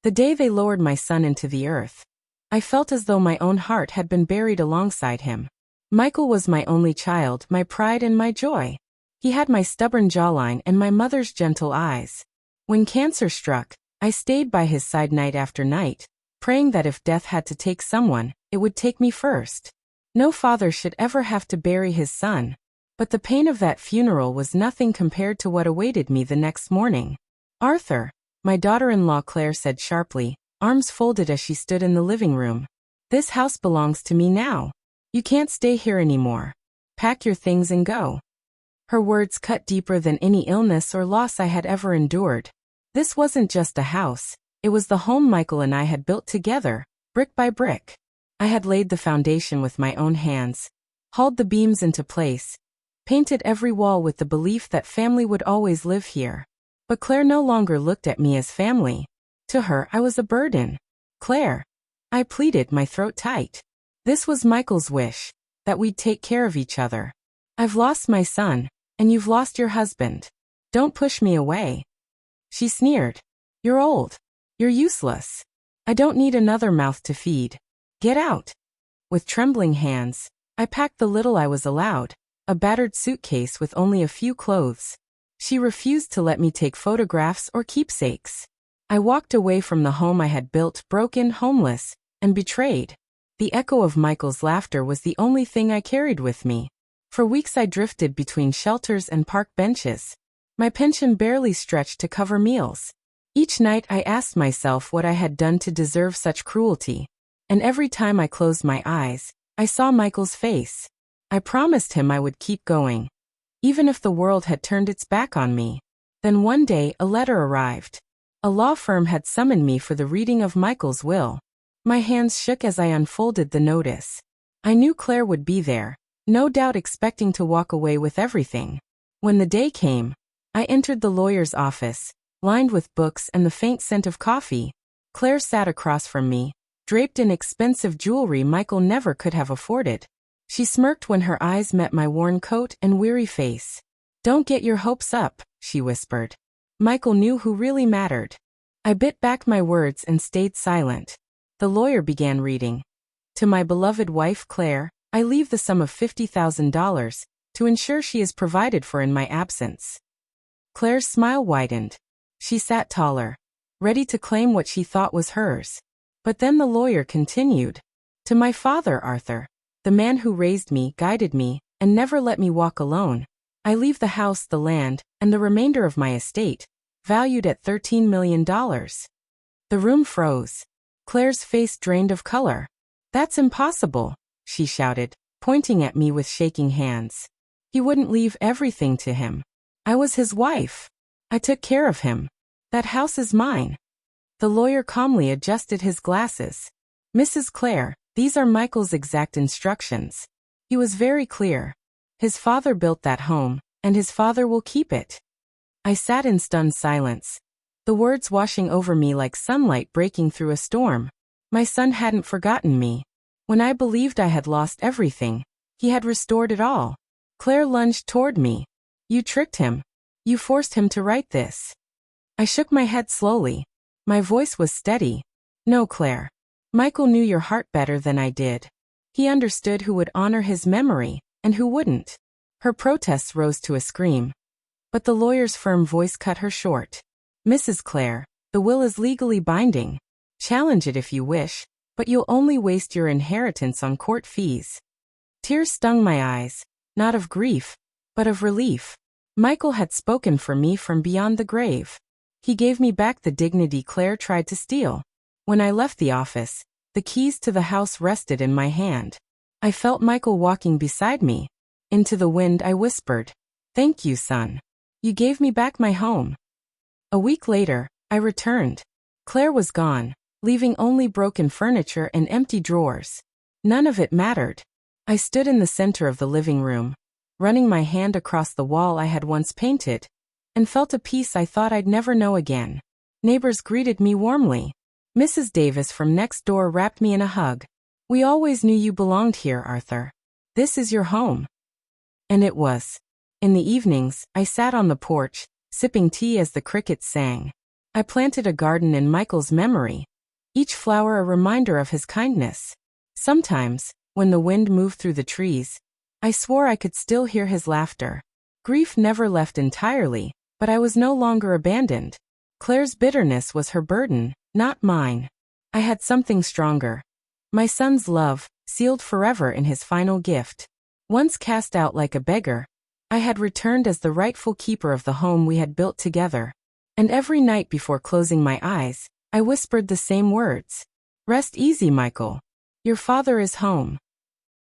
The day they lowered my son into the earth, I felt as though my own heart had been buried alongside him. Michael was my only child, my pride and my joy. He had my stubborn jawline and my mother's gentle eyes. When cancer struck, I stayed by his side night after night, praying that if death had to take someone, it would take me first. No father should ever have to bury his son, but the pain of that funeral was nothing compared to what awaited me the next morning. "Arthur," my daughter-in-law Claire said sharply, arms folded as she stood in the living room. "This house belongs to me now. You can't stay here anymore. Pack your things and go." Her words cut deeper than any illness or loss I had ever endured. This wasn't just a house, it was the home Michael and I had built together, brick by brick. I had laid the foundation with my own hands, hauled the beams into place, painted every wall with the belief that family would always live here. But Claire no longer looked at me as family. To her, I was a burden. "Claire," I pleaded, my throat tight. "This was Michael's wish, that we'd take care of each other. I've lost my son, and you've lost your husband. Don't push me away." She sneered. "You're old. You're useless. I don't need another mouth to feed. Get out." With trembling hands, I packed the little I was allowed, a battered suitcase with only a few clothes. She refused to let me take photographs or keepsakes. I walked away from the home I had built, broken, homeless, and betrayed. The echo of Michael's laughter was the only thing I carried with me. For weeks I drifted between shelters and park benches. My pension barely stretched to cover meals. Each night I asked myself what I had done to deserve such cruelty. And every time I closed my eyes, I saw Michael's face. I promised him I would keep going, even if the world had turned its back on me. Then one day a letter arrived. A law firm had summoned me for the reading of Michael's will. My hands shook as I unfolded the notice. I knew Claire would be there, no doubt expecting to walk away with everything. When the day came, I entered the lawyer's office, lined with books and the faint scent of coffee. Claire sat across from me, draped in expensive jewelry Michael never could have afforded. She smirked when her eyes met my worn coat and weary face. "Don't get your hopes up," she whispered. Michael knew who really mattered. I bit back my words and stayed silent. The lawyer began reading. "To my beloved wife Claire, I leave the sum of $50,000 to ensure she is provided for in my absence." Claire's smile widened. She sat taller, ready to claim what she thought was hers. But then the lawyer continued. "To my father Arthur, the man who raised me, guided me, and never let me walk alone, I leave the house, the land, and the remainder of my estate, valued at $13 million. The room froze. Claire's face drained of color. "That's impossible," she shouted, pointing at me with shaking hands. "He wouldn't leave everything to him. I was his wife. I took care of him. That house is mine." The lawyer calmly adjusted his glasses. "Mrs. Claire, these are Michael's exact instructions. He was very clear. His father built that home, and his father will keep it." I sat in stunned silence, the words washing over me like sunlight breaking through a storm. My son hadn't forgotten me. When I believed I had lost everything, he had restored it all. Claire lunged toward me. "You tricked him. You forced him to write this." I shook my head slowly. My voice was steady. "No, Claire. Michael knew your heart better than I did. He understood who would honor his memory, and who wouldn't." Her protests rose to a scream. But the lawyer's firm voice cut her short. "Mrs. Claire, the will is legally binding. Challenge it if you wish, but you'll only waste your inheritance on court fees." Tears stung my eyes, not of grief, but of relief. Michael had spoken for me from beyond the grave. He gave me back the dignity Claire tried to steal. When I left the office, the keys to the house rested in my hand. I felt Michael walking beside me. Into the wind I whispered, "Thank you, son. You gave me back my home." A week later, I returned. Claire was gone, leaving only broken furniture and empty drawers. None of it mattered. I stood in the center of the living room, running my hand across the wall I had once painted, and felt a peace I thought I'd never know again. Neighbors greeted me warmly. Mrs. Davis from next door wrapped me in a hug. "We always knew you belonged here, Arthur. This is your home." And it was. In the evenings, I sat on the porch, sipping tea as the crickets sang. I planted a garden in Michael's memory, each flower a reminder of his kindness. Sometimes, when the wind moved through the trees, I swore I could still hear his laughter. Grief never left entirely, but I was no longer abandoned. Claire's bitterness was her burden, not mine. I had something stronger. My son's love, sealed forever in his final gift. Once cast out like a beggar, I had returned as the rightful keeper of the home we had built together. And every night before closing my eyes, I whispered the same words. Rest easy, Michael. Your father is home.